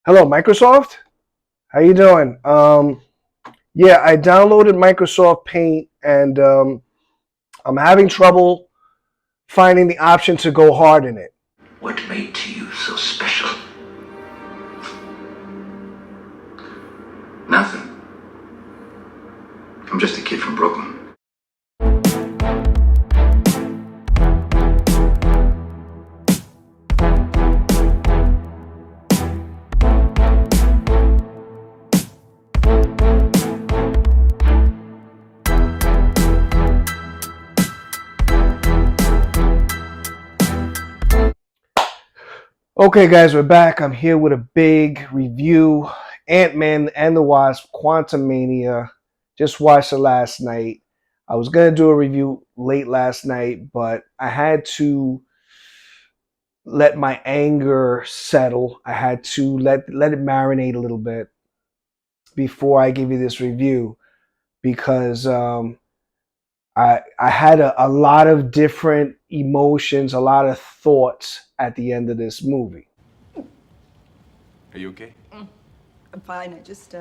Hello, Microsoft. How you doing? Yeah, I downloaded Microsoft Paint, and I'm having trouble finding the option to go hard in it. What made you so special? Nothing. I'm just a kid from Brooklyn. Okay, guys, we're back. I'm here with a big review. Ant-Man and the Wasp, Quantamania. Just watched it last night. I was gonna do a review late last night, but I had to let my anger settle. I had to let it marinate a little bit before I give you this review because I had a lot of different emotions, a lot of thoughts at the end of this movie. Are you okay? I'm fine. I just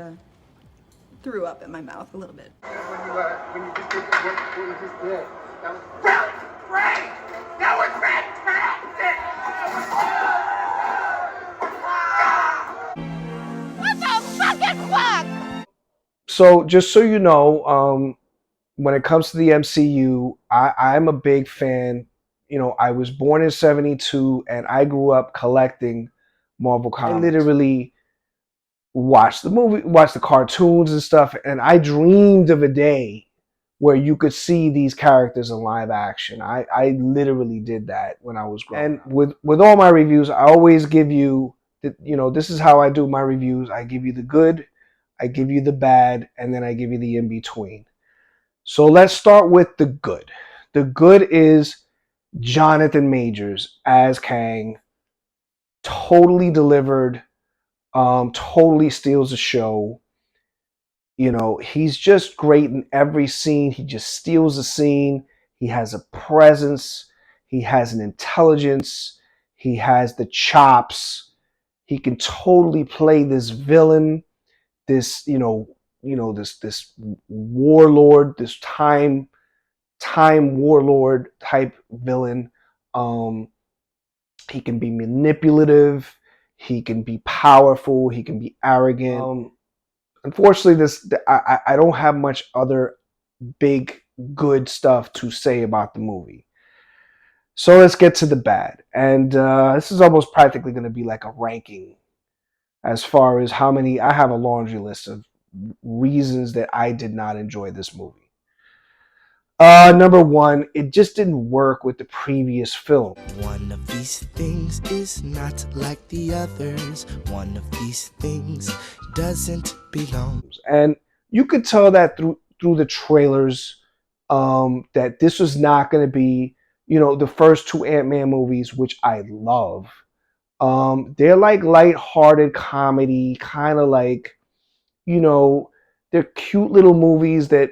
threw up in my mouth a little bit. When you just did what you just did. That was great! That was fantastic! What the fucking fuck? So just so you know, when it comes to the MCU, I'm a big fan. You know, I was born in '72 and I grew up collecting Marvel comics. I literally watched the movie, watched the cartoons and stuff, and I dreamed of a day where you could see these characters in live action. I literally did that when I was growing up. And with all my reviews, I always give you, this is how I do my reviews. I give you the good, I give you the bad, and then I give you the in between. So let's start with the good. The good is Jonathan Majors as Kang. Totally delivered. Totally steals the show. You know, he's just great in every scene. He just steals the scene. He has a presence. He has an intelligence. He has the chops. He can totally play this villain, this this warlord, this time warlord type villain. Um, he can be manipulative. He can be powerful. He can be arrogant. Unfortunately, I don't have much other big good stuff to say about the movie. So let's get to the bad. And this is almost practically going to be like a ranking as far as how many. I have a laundry list of reasons that I did not enjoy this movie. Number one, it just didn't work with the previous film. One of these things is not like the others. One of these things doesn't belong. And you could tell that through the trailers that this was not going to be, the first two Ant-Man movies, which I love. They're like lighthearted comedy, kind of like, you know, they're cute little movies that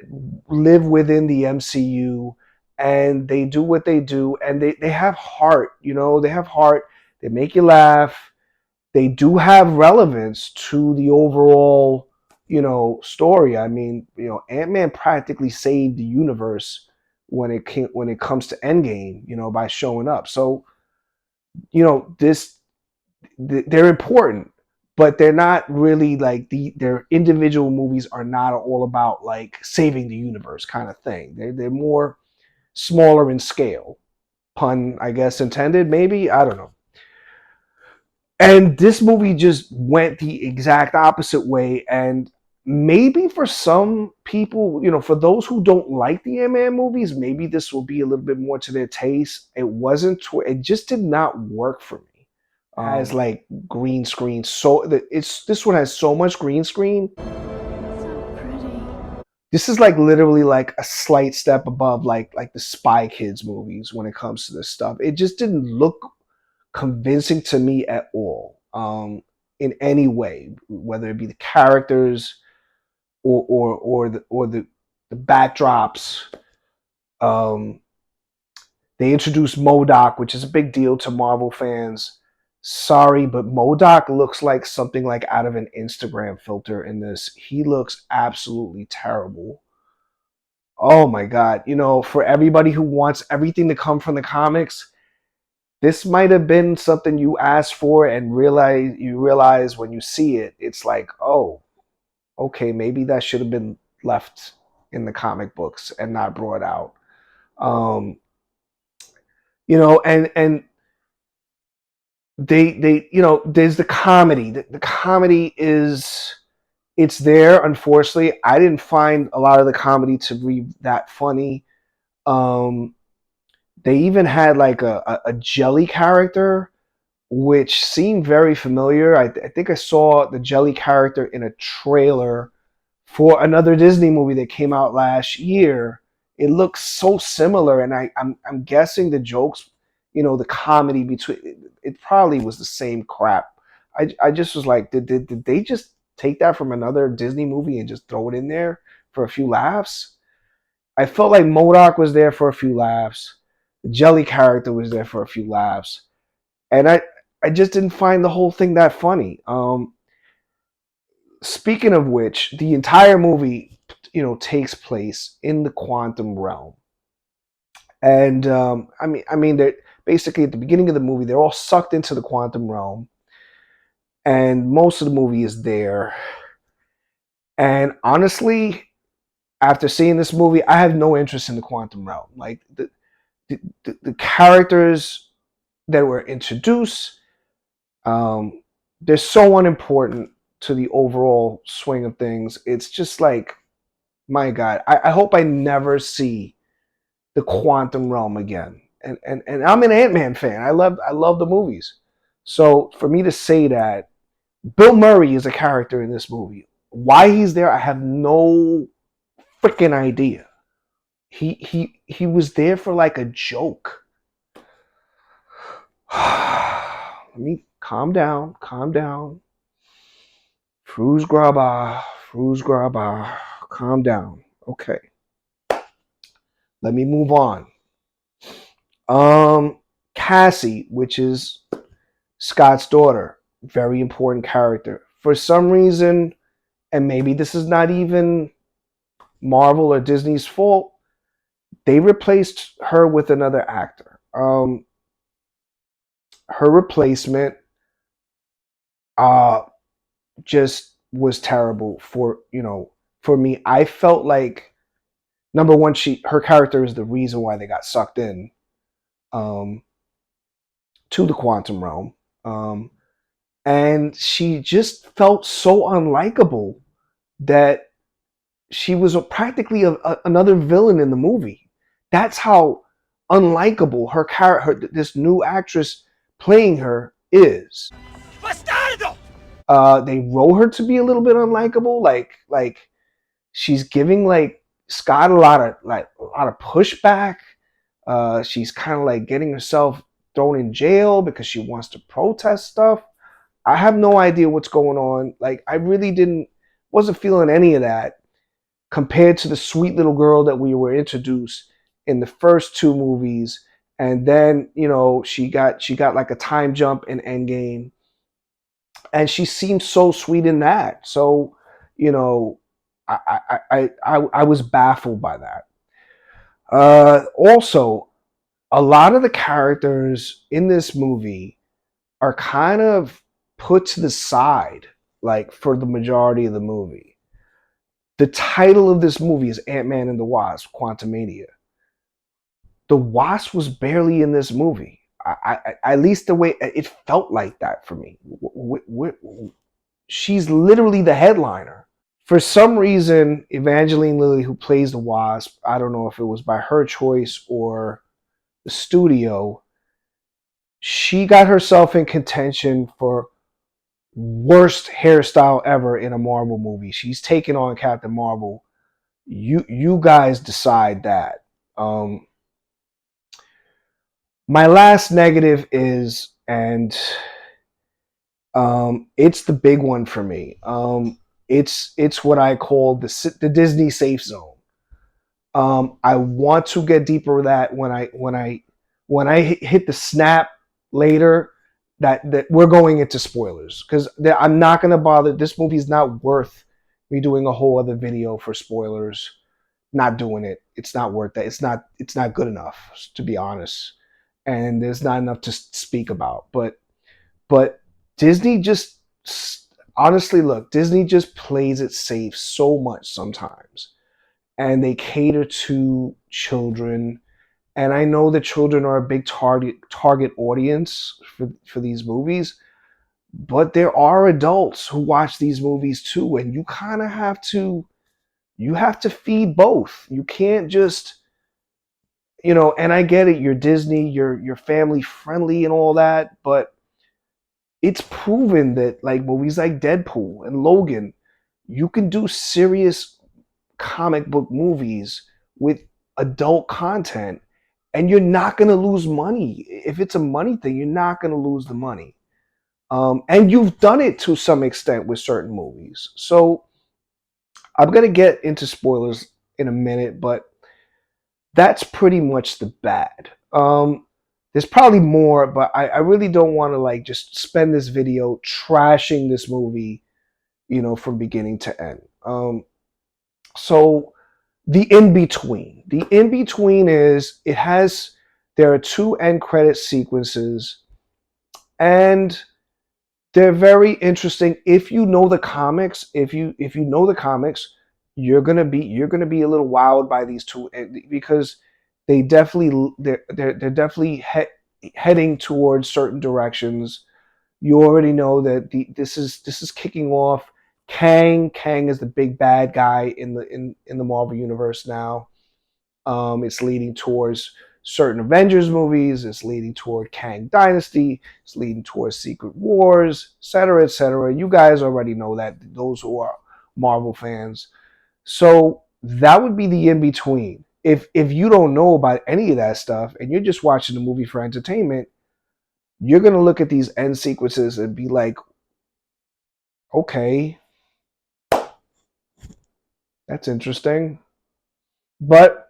live within the MCU and they do what they do and they have heart, they have heart. They make you laugh. They do have relevance to the overall, story. I mean, Ant-Man practically saved the universe when it comes to Endgame, by showing up. So, they're important, but they're not really like their individual movies are not all about like saving the universe kind of thing. They're more smaller in scale. Pun, I guess, intended, maybe. I don't know. And this movie just went the exact opposite way. And maybe for some people, for those who don't like the Ant-Man movies, maybe this will be a little bit more to their taste. It just did not work for me. Has like green screen. So this one has so much green screen. So pretty. This is like literally like a slight step above like the Spy Kids movies when it comes to this stuff. It just didn't look convincing to me at all, in any way, whether it be the characters or the backdrops. They introduced MODOK, which is a big deal to Marvel fans. Sorry, but MODOK looks like something like out of an Instagram filter in this. He looks absolutely terrible. Oh my god. You know, for everybody who wants everything to come from the comics, this might have been something you asked for and realize when you see it, it's like, oh, okay, maybe that should have been left in the comic books and not brought out. Um, you know, and they you know, there's the comedy. The comedy is it's there. Unfortunately, I didn't find a lot of the comedy to be that funny. Um, they even had like a jelly character which seemed very familiar. I think I saw the jelly character in a trailer for another Disney movie that came out last year. It looks so similar, and I'm guessing the jokes, you know, the comedy between it probably was the same crap. I just was like, did they just take that from another Disney movie and just throw it in there for a few laughs? I felt like MODOK was there for a few laughs. The Jelly character was there for a few laughs, and I just didn't find the whole thing that funny. Speaking of which, the entire movie, you know, takes place in the quantum realm, and I mean that basically at the beginning of the movie, they're all sucked into the quantum realm, and most of the movie is there. And honestly, after seeing this movie, I have no interest in the quantum realm. Like the characters that were introduced, um, they're so unimportant to the overall swing of things. It's just like, my God, I hope I never see the quantum realm again. And I'm an Ant-Man fan. I love the movies. So for me to say that Bill Murray is a character in this movie, why he's there, I have no freaking idea. He was there for like a joke. Let me calm down, calm down. Fruz graba, fruz graba, calm down. Okay, let me move on. Cassie, which is Scott's daughter, very important character. For some reason, and maybe this is not even Marvel or Disney's fault, they replaced her with another actor. Her replacement uh just was terrible for, you know, for me. I felt like, number one, her character is the reason why they got sucked in um to the quantum realm. And she just felt so unlikable that she was practically another villain in the movie. That's how unlikable her character, this new actress playing her, is. They wrote her to be a little bit unlikable, like she's giving like Scott a lot of pushback. She's kind of like getting herself thrown in jail because she wants to protest stuff. I have no idea what's going on. Like, I really wasn't feeling any of that compared to the sweet little girl that we were introduced in the first two movies. And then, you know, she got like a time jump in Endgame, and she seemed so sweet in that. So, you know, I was baffled by that. Also, a lot of the characters in this movie are kind of put to the side, like for the majority of the movie. The title of this movie is Ant-Man and the Wasp: Quantamania. The Wasp was barely in this movie. At least the way it felt like that for me. She's literally the headliner. For some reason, Evangeline Lilly, who plays the Wasp, I don't know if it was by her choice or the studio, she got herself in contention for worst hairstyle ever in a Marvel movie. She's taking on Captain Marvel. You guys decide that. My last negative is, and it's the big one for me. It's what I call the Disney safe zone. I want to get deeper with that when I hit the snap later. that we're going into spoilers because I'm not gonna bother. This movie is not worth me doing a whole other video for spoilers. Not doing it. It's not worth that. It's not good enough, to be honest. And there's not enough to speak about. But Disney just honestly, look, Disney just plays it safe so much sometimes, and they cater to children. And I know that children are a big target audience for these movies, but there are adults who watch these movies too, and you have to feed both. You can't just, and I get it, you're Disney, you're family friendly and all that, but it's proven that like movies like Deadpool and Logan, you can do serious comic book movies with adult content and you're not going to lose money. If it's a money thing, you're not going to lose the money. And you've done it to some extent with certain movies. So I'm going to get into spoilers in a minute, but that's pretty much the bad. There's probably more, but I really don't want to like just spend this video trashing this movie, from beginning to end. So the in between. The in between is there are two end credit sequences, and they're very interesting. If you know the comics, if you know the comics, you're gonna be a little wowed by these two because they're definitely heading towards certain directions. You already know that this is kicking off. Kang is the big bad guy in the Marvel universe now. It's leading towards certain Avengers movies. It's leading toward Kang Dynasty. It's leading towards Secret Wars, etc., etc. You guys already know that, those who are Marvel fans. So that would be the in between. If you don't know about any of that stuff and you're just watching the movie for entertainment, you're gonna look at these end sequences and be like, okay, that's interesting. But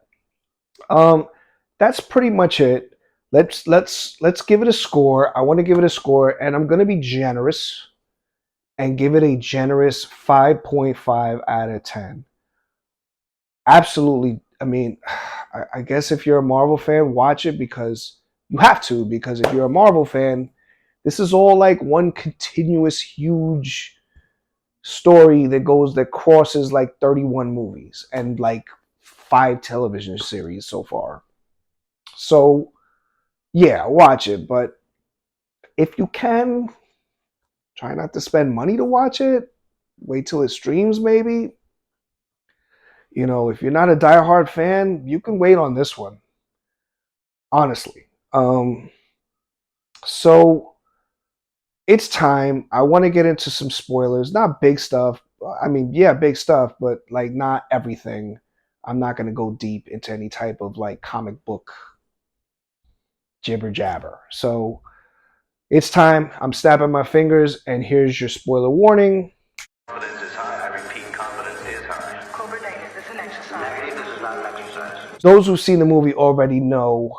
that's pretty much it. Let's give it a score. I want to give it a score, and I'm gonna be generous and give it a generous 5.5 out of 10. Absolutely. I mean, I guess if you're a Marvel fan, watch it because you have to. Because if you're a Marvel fan, this is all like one continuous huge story that crosses like 31 movies and like 5 television series so far. So yeah, watch it, but if you can, try not to spend money to watch it. Wait till it streams, maybe. If you're not a diehard fan, you can wait on this one. Honestly. So it's time. I want to get into some spoilers. Not big stuff. I mean, yeah, big stuff, but like not everything. I'm not going to go deep into any type of like comic book jibber jabber. So it's time. I'm snapping my fingers, and here's your spoiler warning. Confidence is high. I repeat, confidence is high. Cobra Day, is this an exercise? Negative, this is not an exercise. Those who've seen the movie already know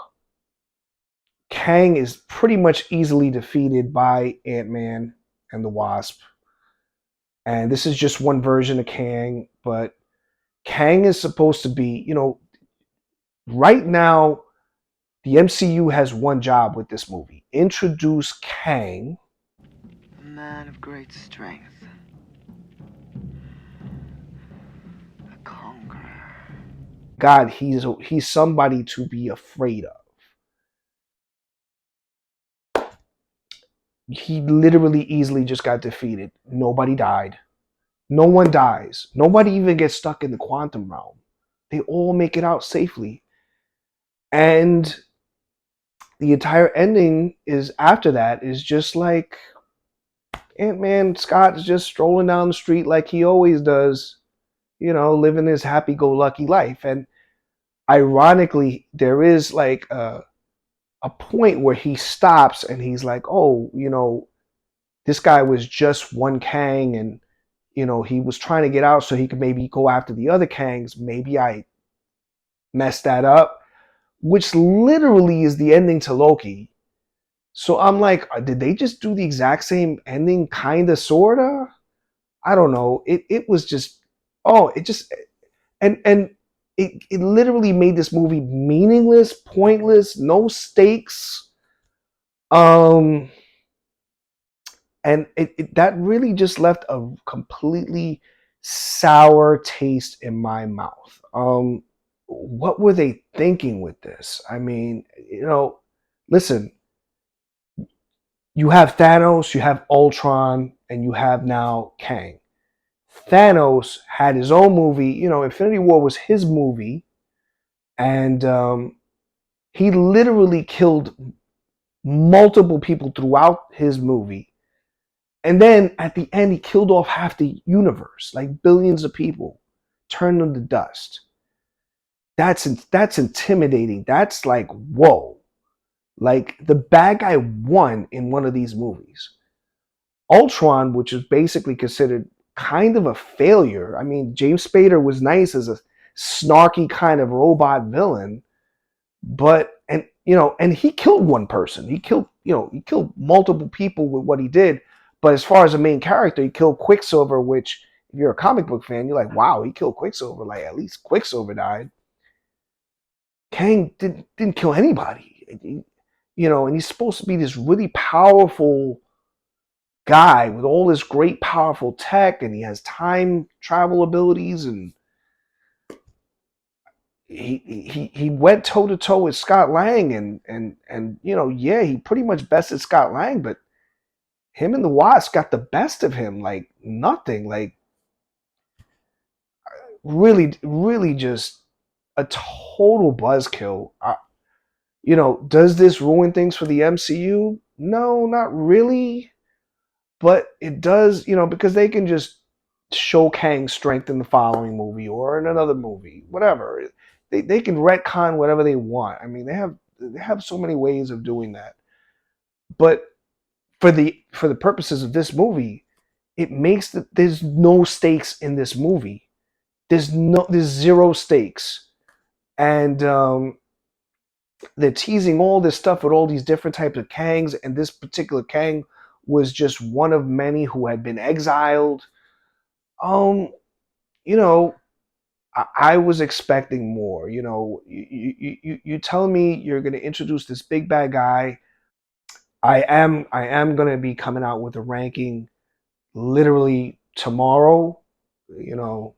Kang is pretty much easily defeated by Ant-Man and the Wasp. And this is just one version of Kang, but Kang is supposed to be, right now, the MCU has one job with this movie. Introduce Kang. A man of great strength. A conqueror. God, he's somebody to be afraid of. He literally easily just got defeated. Nobody died. No one dies. Nobody even gets stuck in the quantum realm. They all make it out safely. And the entire ending is after that is just like Ant-Man Scott is just strolling down the street like he always does, living his happy-go-lucky life. And ironically, there is like a point where he stops and he's like, oh, this guy was just one Kang and, he was trying to get out so he could maybe go after the other Kangs. Maybe I messed that up, which literally is the ending to Loki. So I'm like, did they just do the exact same ending, kinda, sorta? I don't know. It was just, oh, it just, and it literally made this movie meaningless, pointless, no stakes. Um, and that really just left a completely sour taste in my mouth. What were they thinking with this? I mean, listen, you have Thanos, you have Ultron, and you have now Kang. Thanos had his own movie. Infinity War was his movie, and he literally killed multiple people throughout his movie. And then at the end, he killed off half the universe, like billions of people, turned them to dust. That's intimidating. That's like, whoa. Like, the bad guy won in one of these movies. Ultron, which is basically considered kind of a failure. I mean, James Spader was nice as a snarky kind of robot villain, but and he killed one person. He killed multiple people with what he did. But as far as the main character, he killed Quicksilver, which if you're a comic book fan, you're like, wow, he killed Quicksilver. Like, at least Quicksilver died. Kang didn't kill anybody. And he's supposed to be this really powerful guy with all this great powerful tech, and he has time travel abilities, and he went toe to toe with Scott Lang, and yeah, he pretty much bested Scott Lang, but him and the Wasp got the best of him like nothing. Like, really, really just a total buzzkill. Does this ruin things for the MCU? No, not really. But it does, because they can just show Kang's strength in the following movie or in another movie, whatever. They can retcon whatever they want. I mean, they have so many ways of doing that. But for the purposes of this movie, there's no stakes in this movie. There's zero stakes, and they're teasing all this stuff with all these different types of Kangs, and this particular Kang was just one of many who had been exiled. Um, you know, I was expecting more. You tell me you're going to introduce this big bad guy. I am going to be coming out with a ranking literally tomorrow. You know,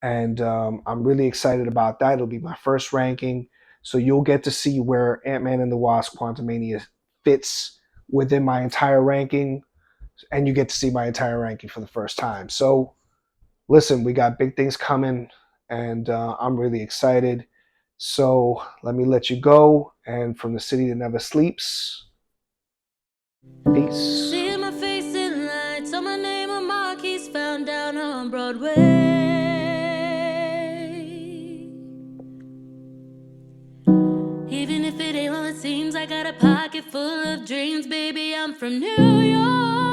and I'm really excited about that. It'll be my first ranking, so you'll get to see where Ant-Man and the Wasp: Quantumania fits within my entire ranking, and you get to see my entire ranking for the first time. So, listen, we got big things coming, and I'm really excited. So let me let you go. And from the city that never sleeps, peace. See my face in lights, on my name on marquees found down on Broadway. Even if it ain't what it seems, I got a pocket full of dreams, baby. I'm from New York.